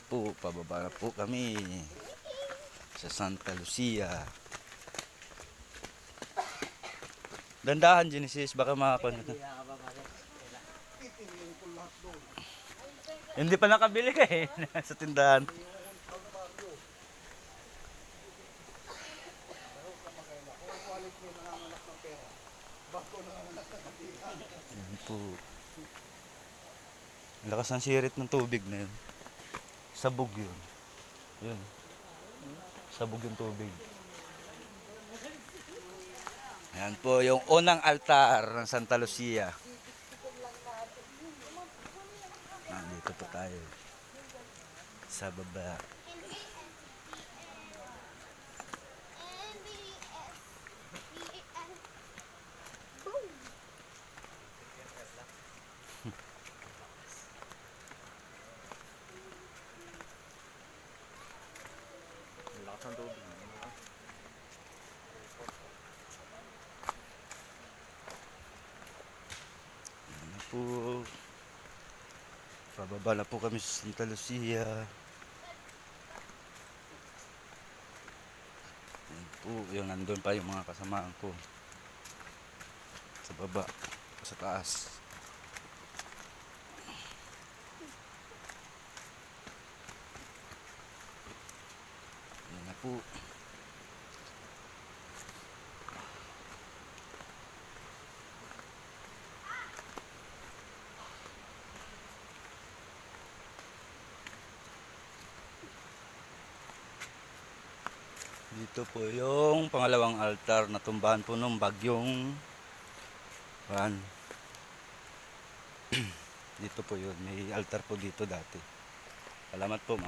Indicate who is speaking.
Speaker 1: po, pababa na po kami sa Santa Lucia. Dandahan, Genesis, baka makakuha na. Hindi pa nakabili ka eh, sa tindahan. Yan po. Ang lakas ng sirit ng tubig na yun. Sabog yun. Yun. Sabog yung tubig. Ayan po yung unang altar ng Santa Lucia. Nandito po tayo. Sa baba.
Speaker 2: Lakas ng tubig.
Speaker 1: Ayan na po. Pababa na po kami sa Santa Lucia. Ayan po, yung nandun pa yung mga kasamaan ko. Sa baba, sa taas. Ayan na po. Dito po yung pangalawang altar na tumbahan po nung bagyong Juan. Dito po yun, may altar po dito dati. Salamat po, ma'am.